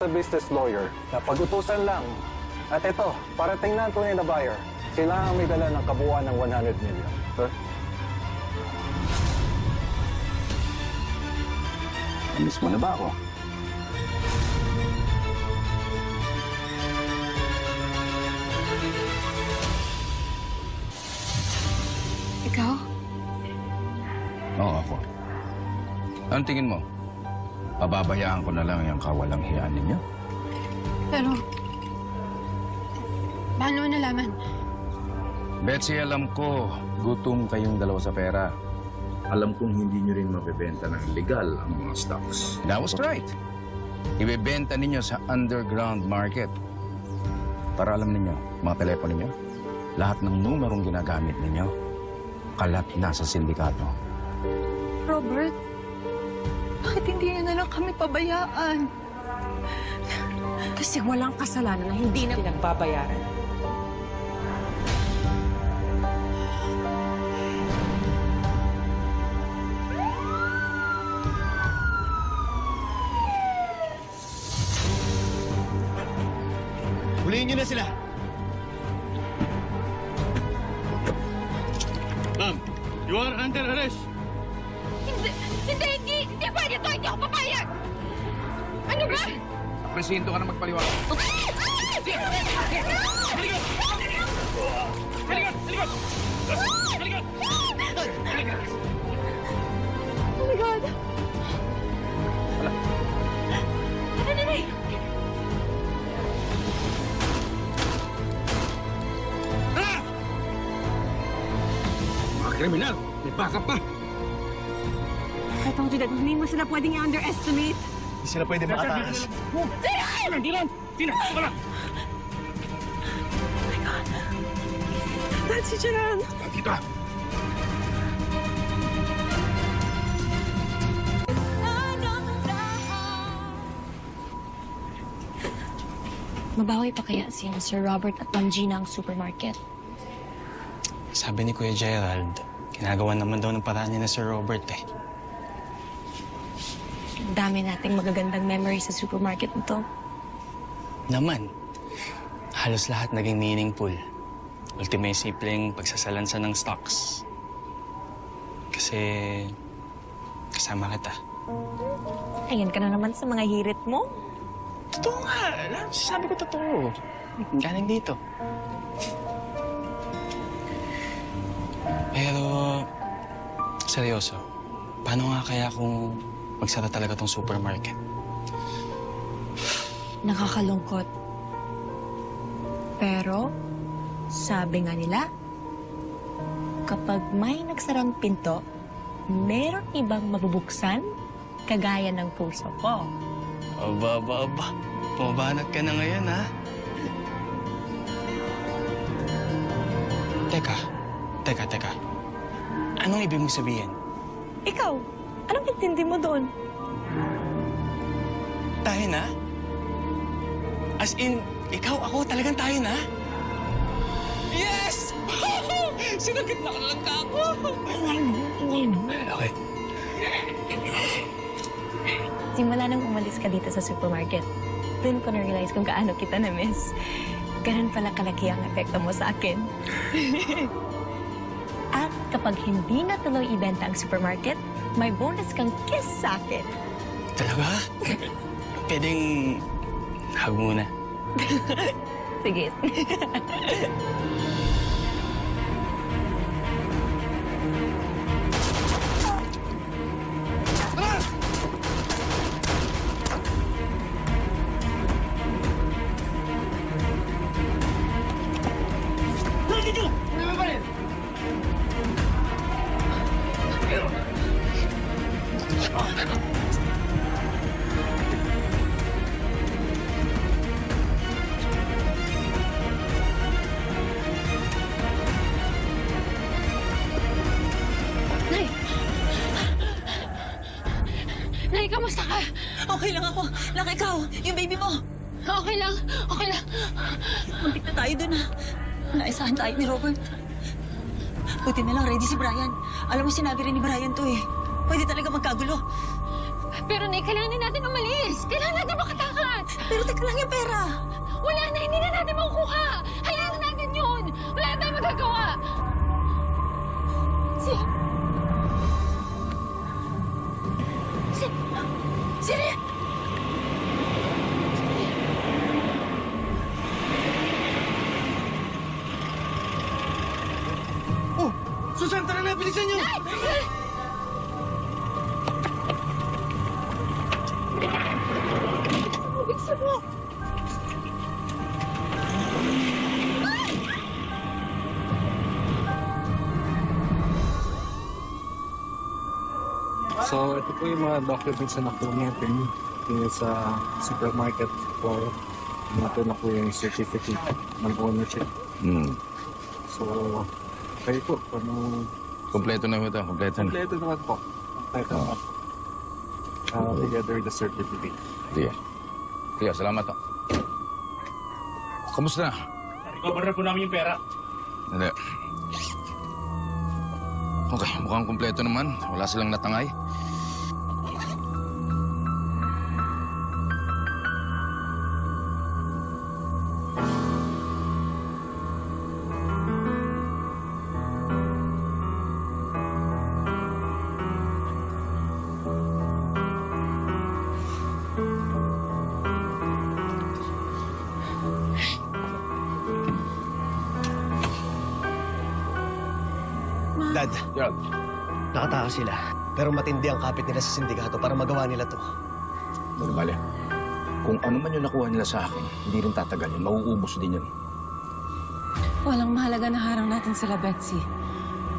sa business lawyer na pag-utusan lang. At ito, parating na ang tunay na buyer. Sila ang may dala ng kabuuan ng 100 million. Sir? Miss mo na ba ako? Ikaw? Oo, ako. Anong tingin mo? Pababayaan ko na lang yung kawalang hiyaan ninyo? Pero, paano mo nalaman? Betsy, alam ko, gutom kayong dalawa sa pera. Alam kong hindi nyo rin mabibenta ng legal ang mga stocks. That was right. Ibebenta ninyo sa underground market. Para alam ninyo, mga telepono ninyo, lahat ng numerong ginagamit ninyo, kalat na sa sindikato. Robert, bakit hindi niyo na lang kami pabayaan? Kasi walang kasalanan na hindi na pinagbabayaran. Huliin niyo na sila! Ma'am, you are under arrest! Hindi pwede to! Hindi ako papayag! Ano ba? Presinto ka na magpaliwanag. Oh my God! Ano? Mga kriminal, may backup pa. I told you that hindi mo sila pwedeng i-underestimate. Hindi sila pwede makatakas. Dad, si Gerald. Dito. Mabawi pa kaya si Sir Robert at Ma'am Gina ang supermarket? Sabi ni Kuya Gerald, ginagawa naman daw ng paraan niya na Sir Robert eh. Ang dami nating magagandang memories sa supermarket nito. Naman, halos lahat naging meaningful. Ultimo yung simpleng pagsasalansa ng stocks. Kasi kasama kita. Ayan ka na naman sa mga hirit mo. Totoo nga. Sabi ko totoo. Galing dito. Pero, seryoso, paano nga kaya kung magsara talaga tong supermarket? Nakakalungkot. Pero, sabi nga nila, kapag may nagsarang pinto, meron ibang mabubuksan kagaya ng puso ko. Aba. Pumabanat ka na ngayon, ha? Teka. Anong ibig mong sabihin? Ikaw, anong intindi mo doon? Tayo na? As in, ikaw, ako, talagang tayo na? Yes! Sinagot na lang ka ako! Okay. Simula nang umalis ka dito sa supermarket, doon ko na-realize kung gaano kita na-miss. Ganun pala kalaki ang epekto mo sa akin. At kapag hindi na tuloy ibenta ang supermarket, may bonus kang kiss sa akin. Talaga? Pwedeng hug muna. Sige. Nay, kamusta ka? Okay lang ako. Lang ikaw, yung baby mo. Okay lang. Muntik na tayo dun, ha? Naisahan tayo ni Robert. Buti na lang ready si Brian. Alam mo, sinabi rin ni Brian to, eh. Pwede talaga magkagulo. Pero Nay, kailangan din natin umalis. Kailangan natin makatakas. Pero teka lang yung pera. Wala na, hindi na natin makukuha. Hayaan natin yun. Wala na tayong magagawa. Siri! Susan, tara na! Bilisan niyo! Bigsan mo. So, ito po yung mga documents na nakuha natin. Tingin sa supermarket for natin na po yung certificate ng ownership. Hmm. So, kayo po, kung Kompleto na ito, kompleto na. kompleto naman po. Kompleto naman po. Together the certificate. Sige. Sige, salamat to. Kamusta? Recover na po namin yung pera. Hindi. Okay, mukhang kompleto naman. Wala silang natangay. Dad, Gerald, nakatakas sila. Pero matindi ang kapit nila sa sindikato para magawa nila to. bale. Kung ano man yung nakuha nila sa akin, hindi rin tatagal yun. Mauubos din yun. Walang mahalaga na harang natin sila, Betsy.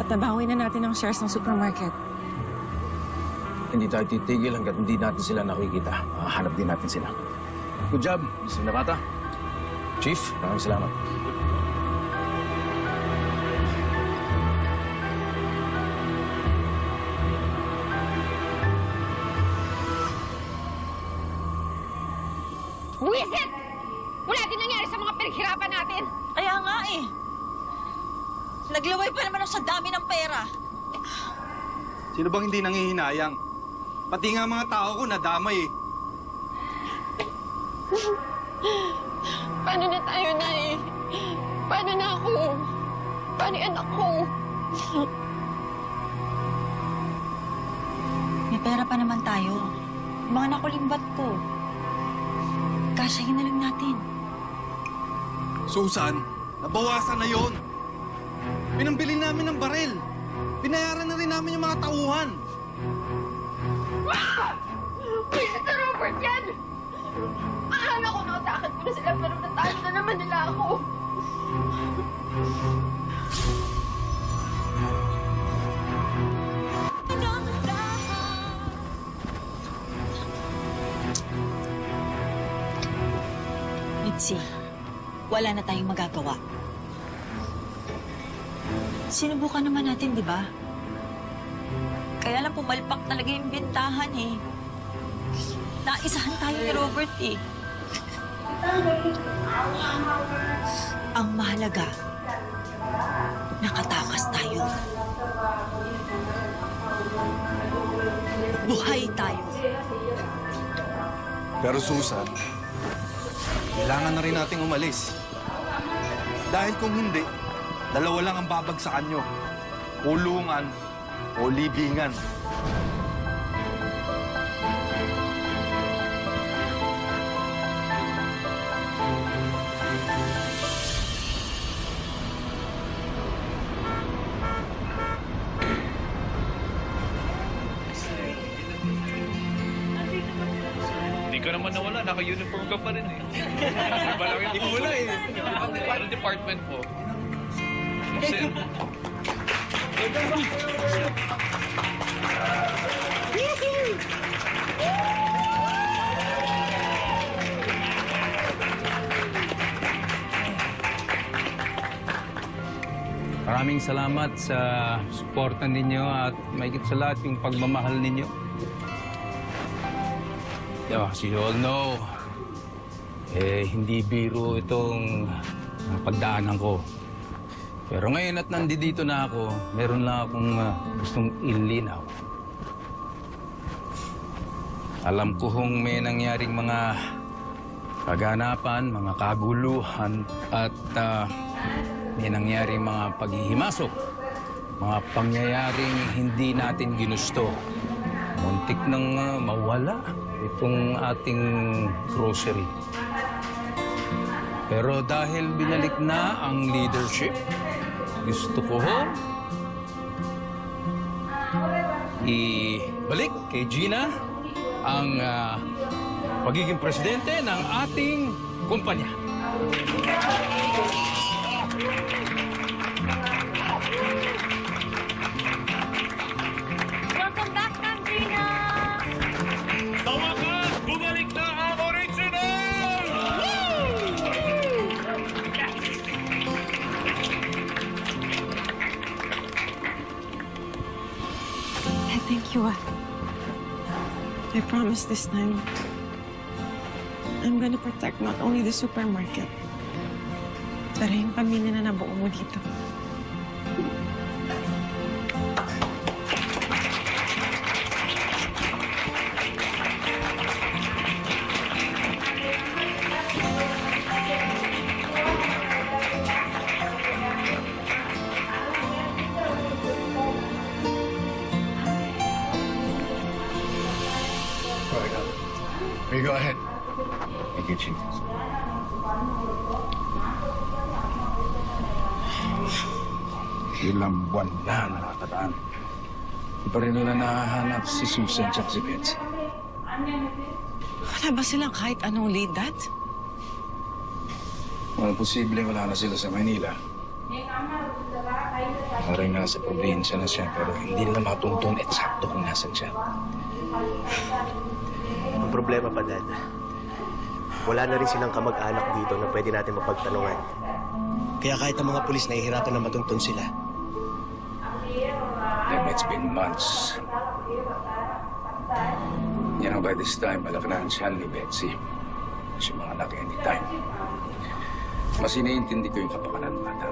At nabawi na natin ang shares ng supermarket. Hindi tayo titigil hanggat hindi natin sila nakikita. Hanap din natin sila. Good job, Mr. Nakata. Chief, maraming salamat. Buwisit! Wala din nangyari sa mga pinaghirapan natin. Kaya nga eh. Naglaway pa naman ako sa dami ng pera. Sino bang hindi nangihinayang? Pati nga mga tao ko nadamay eh. Paano na tayo, Nay? Paano na ako? Paano yung anak ko? May pera pa naman tayo. Yung mga nakulimbat ko. Kasyahin na lang natin. Susan, nabawasan na yon. Pinambili namin ng baril. Binayaran na rin namin yung mga tauhan. Buwisit na Robert yan! Akala ko nautakan ko na sila pero natalo na naman nila ako. Mitzi, wala na tayong magagawa. Sinubukan naman natin, di ba? Kaya lang pumalpak talaga yung bintahan eh. Naisahan tayo ni Robert eh. Ang mahalaga, nakatakas tayo. Buhay tayo. Pero Susan, kailangan na rin nating umalis. Dahil kung hindi, dalawa lang ang babagsakan nyo. Kulungan o libingan. Hindi ka naman nawala, naka-uniform ka pa rin eh. Iba lang yung wala eh. Anong department mo? Maraming salamat sa suporta ninyo at mahigit sa lahat yung pagmamahal ninyo. As you all know, hindi biro itong pagdaanan ko. Pero ngayon at nandito na ako, meron lang akong gustong ilinaw. Alam ko hong may nangyaring mga kaganapan, mga kaguluhan, at may nangyaring mga paghihimasok. Mga pangyayaring hindi natin ginusto. Muntik nang mawala itong ating grocery. Pero dahil binalik na ang leadership, gusto ko ibalik kay Gina ang pagiging presidente ng ating kumpanya. Welcome back, Ma'am Gina! Sa wakas, bumalik na ang original! Thank you. I promise this time, I'm gonna protect not only the supermarket, pero yung pamilya na nabuo mo dito. You go ahead. Thank you, Chief. Ilang buwan na nakataan. Di pa rin nila nahahanap si Susan at si Betsy. Wala ba silang kahit anong lead, Dad? Well, posible wala na sila sa Manila. Parang nasa probinsya na siya, pero hindi nila matuntun eksakto kung nasan siya. Ang problema pa, Dad, wala na rin silang kamag-anak dito na pwede natin mapagtanungan. Kaya kahit ang mga pulis nahihirapan na matuntun sila. It's been months. You know, by this time, malaki na ang siya ni Betsy. Siya mga anak anytime. Mas iniintindi ko yung kapakanan ng bata.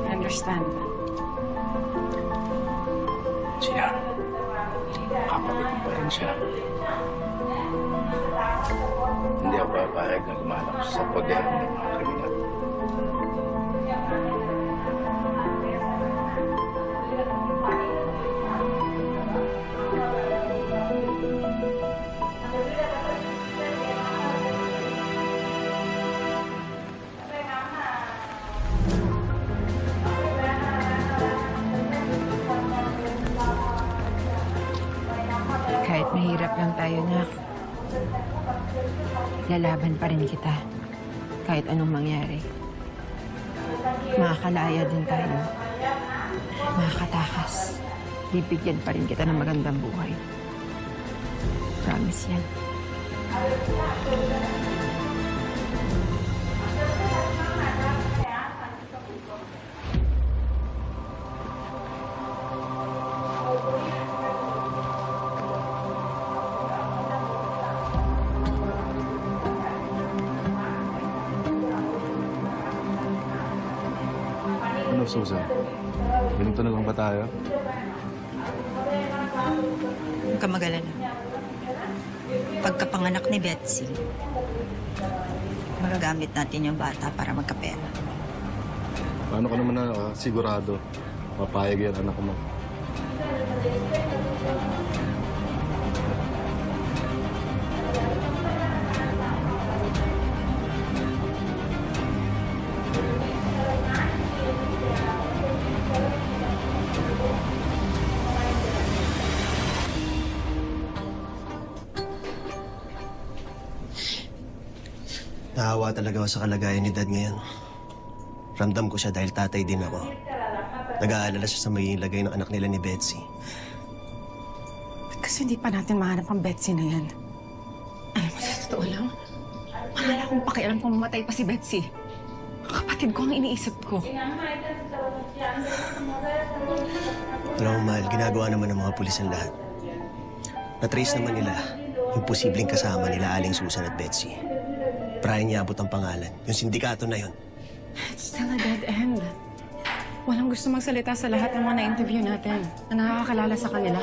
I understand. Siya, kapatid mo pa rin siya. Hindi ako papayag na lumalak sa poder ng mga kriminal. Kahit mahirap lang tayo, Nak, lalaban pa rin kita. Kahit anong mangyari. Makakalaya din tayo. Makakatakas. Bibigyan pa rin kita ng magandang buhay. Promise yan. Ano, Susan? Ganito na lang ba tayo? Huwag ka mag-alala. Pagkapanganak ni Betsy, magagamit natin yung bata para magkapera. Paano ka naman na sigurado? Papayag yan, anak ko mo. Naawa talaga ako sa kalagayan ni Dad ngayon. Ramdam ko siya dahil tatay din ako. Nag-aalala siya sa magiging lagay ng anak nila ni Betsy. Kasi hindi pa natin mahanap ang Betsy na yan. Alam mo, sa totoo lang, wala akong pakialam kung mamatay pa si Betsy. Kapatid ko ang iniisip ko. Alam mo, Mahal, ginagawa naman ng mga pulis ang lahat. Na-trace naman nila yung posibleng kasama nila Aling Susan at Betsy. Brian niya abot ang pangalan. Yung sindikato na yun. It's still a dead end. Walang gusto magsalita sa lahat ng mga na-interview natin na nakakakalala sa kanila.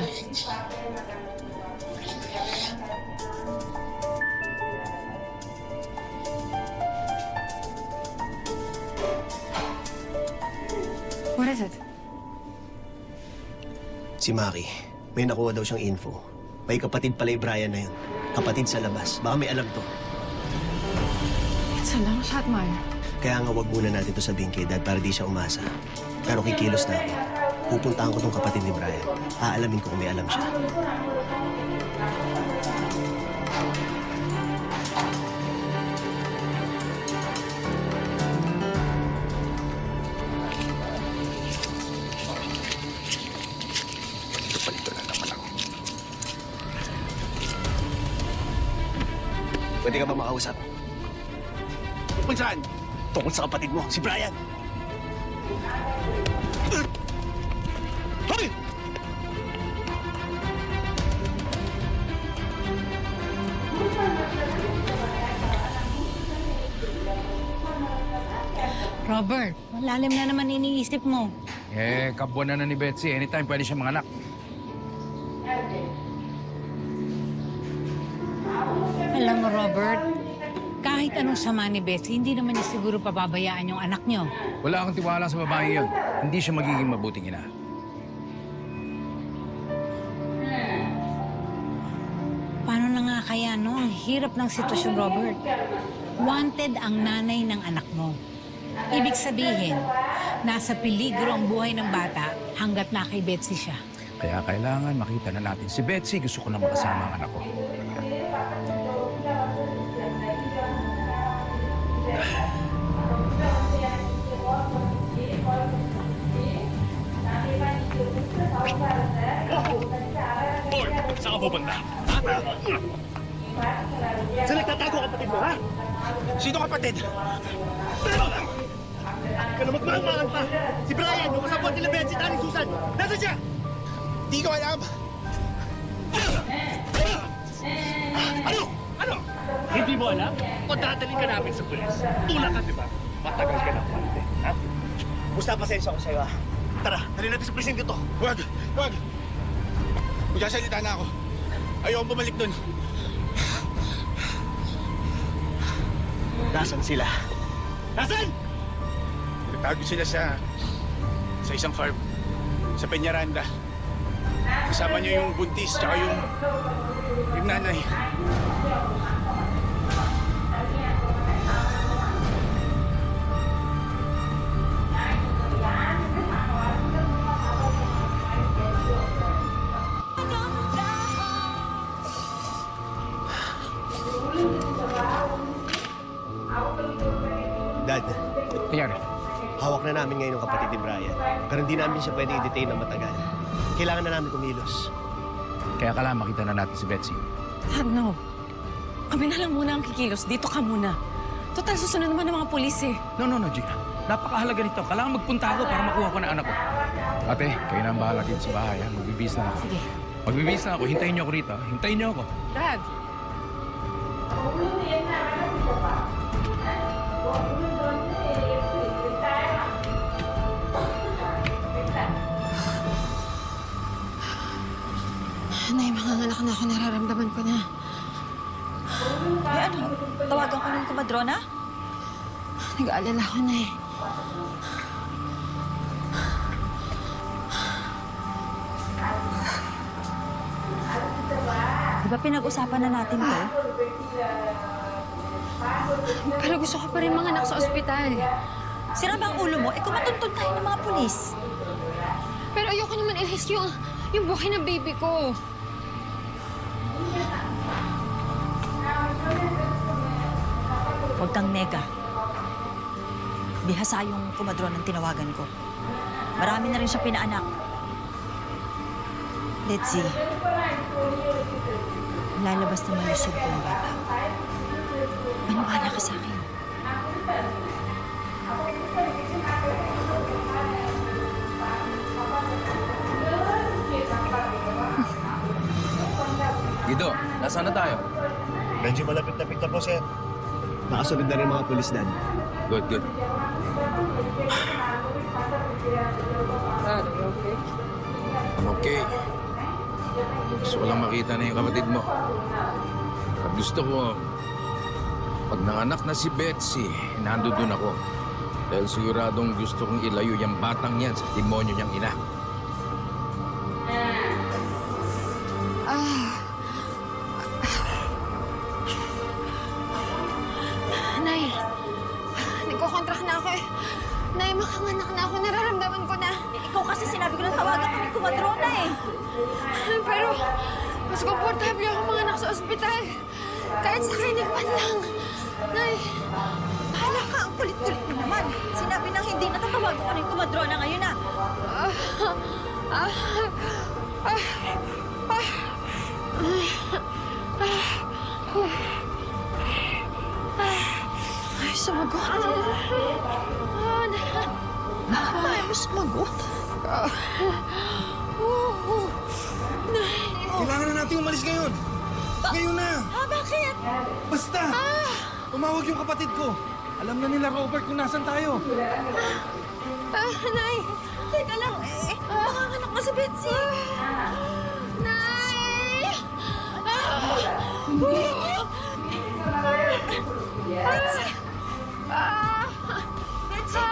What is it? Si Maki, may nakuha daw siyang info. May kapatid pala yung Brian na yun. Kapatid sa labas. Baka may alam to. It's a long shot, Mal. Kaya nga wag muna natin to sabihin kay Dad para di siya umasa. Pero kikilos na ako. Pupuntahan ko tong kapatid ni Brian. Aalamin ko kung may alam siya. Palito na naman ako. Pwede ka ba makausap? Tungkol saan? Tungkol sa kapatid mo, si Brian. Hoy! Robert, malalim na naman iniisip mo. Eh, kabuan na ni Betsy. Anytime pwede siya manganak. Alam mo, Robert, kahit anong sama ni Betsy, hindi naman niya siguro pababayaan yung anak niyo. Wala akong tiwala sa babae yun. Hindi siya magiging mabuting ina. Paano na nga kaya, no? Ang hirap ng sitwasyon, Robert. Wanted ang nanay ng anak mo. Ibig sabihin, nasa peligro ang buhay ng bata hanggat na kay Betsy siya. Kaya kailangan makita na natin si Betsy. Gusto ko na makasama ang anak ko. Hoy! Saan ka pupunta? Ha? Saan nagtatago kapatid mo, ha? Sino kapatid? Ka na magmahangaan pa! Si Brian, yung kasabot nila Betsy, Danny, Susan! Nasaan siya? Di ko alam! Ano? Ano? Hindi mo alam? O dadalhin ka namin sa pulis? Tulak ka, di ba? Matagal ka na pante, ha? Basta pasensya ko sa'yo, ha? Tara, dali natin sa presinto to. Wag! Wag! Magsasalita na ako. Ayaw akong bumalik dun. Nasaan sila? Nasaan? Nagtago sila sa isang farm. Sa Peñaranda. Kasama niyo yung buntis tsaka yung nanay. Dad, Nangyari. hawak na namin ngayon ang kapatid ni Brian. Pero hindi namin siya pwede i-detain na matagal. Kailangan na namin kumilos. Kaya kailangan makita na natin si Betsy. Dad, no. Kami na lang muna ang kikilos. Dito ka muna. Total, susunod naman ng mga pulis eh. No, Gina. Napakahalaga nito. Kailangan magpunta ako para makuha ko na anak ko. Ate, kayo na ang bahala dito sa bahay. Ha? Magbibihis na ako. Sige. Magbibihis na ako. Hintayin niyo ako rito. Ha? Hintayin niyo ako. Dad! Nay, manganganak na ako. Nararamdaman ko na. Eh ano, tawagan ko ng kumadrona? Nag-aalala ko na eh. Di ba pinag-usapan na natin to? Pero gusto ko pa rin manganak sa ospital. Sira ba ang ulo mo? Eh kung matuntun tayo ng mga pulis. Pero ayoko naman i-risk yung buhay ng baby ko. Huwag kang nega. Bihasa yung kumadron ang tinawagan ko. Marami na rin siya pinaanak. Let's see. Lalabas na malusog ko ang bata. Maniwala ka sa akin. Guido, nasaan na tayo? Medyo malapit-lapit na po, sir. Nakasunod na rin mga pulis, Dad. Good. I'm okay. Gusto ko lang makita na yung kapatid mo. At gusto ko, pag nanganak na si Betsy, nandun ako. Dahil siguradong gusto kong ilayo yung batang yan sa demonyo niyang ina. Nay, nagko-contract na ako eh. Nay, makanganak na ako. Nararamdaman ko na. Ikaw kasi sinabi ko ng tawagan ko ni Kumadrona eh. Pero, mas komportable ako manganak sa ospital. Kahit sa klinik man lang. Nay, Bahala ka, ang kulit-kulit mo naman. Sinabi nang hindi natatawagan ko ni Kumadrona ngayon ah. ay, sumagot. Ay, mo sumagot. Kailangan na natin umalis ngayon. Ngayon na. Bakit? Basta. Tumawag yung kapatid ko. Alam na nila, Robert, kung nasan tayo. Nay! Teka lang, makanganak na si Betsy. Nay! Betsy! Betsy!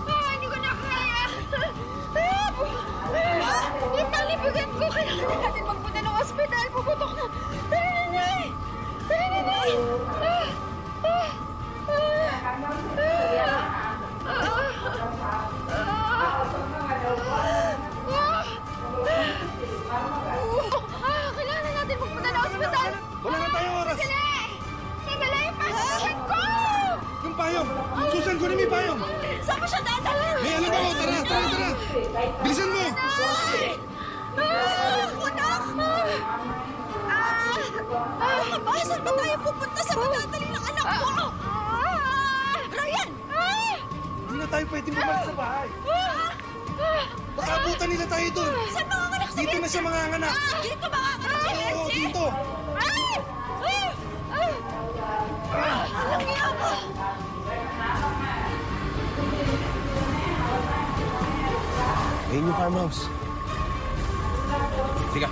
Hindi ko na kaya. Yung palibigan ko. Kailangan natin magpunta ng ospital. Puputok na. Tara na, Nay! Tara na, Nay! Kailangan natin magpunta ng ospital. Wala na tayong oras. Sandali! Sandali! Yung palibigan ko! Yung payong. Susan, kunin mo yung payong. Saan mo siya dadala? May alam ako. Tara, tara, tara. Bilisan mo. Anak! Saan ba tayo pupunta sa madadali ng anak mo? Ryan! Hindi na tayo pwedeng bumalik sa bahay. Baka abutan nila tayo doon. Saan manganganak si Dito na Betsy? siya manganganak. Dito manganganak si Oo, Betsy? dito. Alam niyo ako! Ayun yung farmhouse. Sige.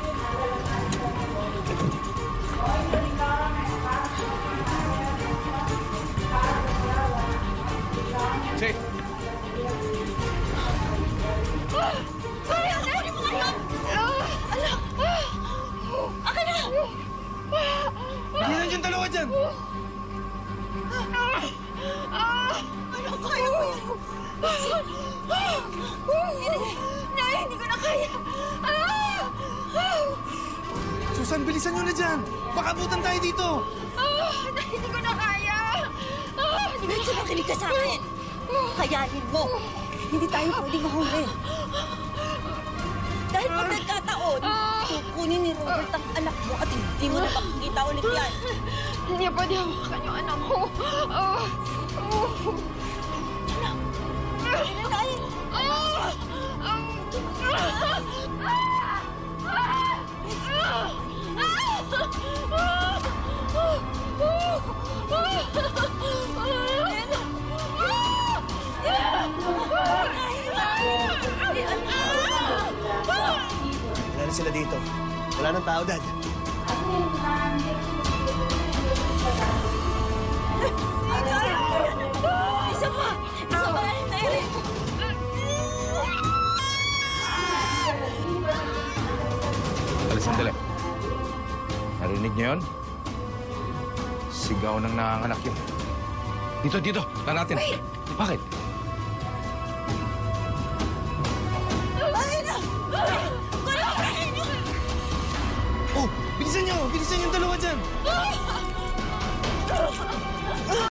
Sige. Ryan! Kunin mo ngayon! Anak! Akin na! Hindi na dyan dalawa dyan. Ano kaya mo yan? Nay, hindi ko na kaya. Susan, bilisan nyo na dyan. Baka abutan tayo dito. Nay, hindi ko na kaya. Betsy, makinig ka sa akin! Kayanin mo! Hindi tayo pwedeng mahuli. Dahil pag nagkataon, kukunin ni Robert ang anak mo at hindi mo na makikita ulit yan. Hindi niya pwede hawakan yung anak ko. Inanayin! Wala na sila dito. Wala nang tao, Dad. Isa pa! Isa pa! Tayo! Sandali. Narinig niyo yun? Sigaw ng nanganganak yun. Dito, dito. Laratin. Bakit? Bakit na? Kulong! Oh, bilisan nyo. Bilisan yung dalawa dyan.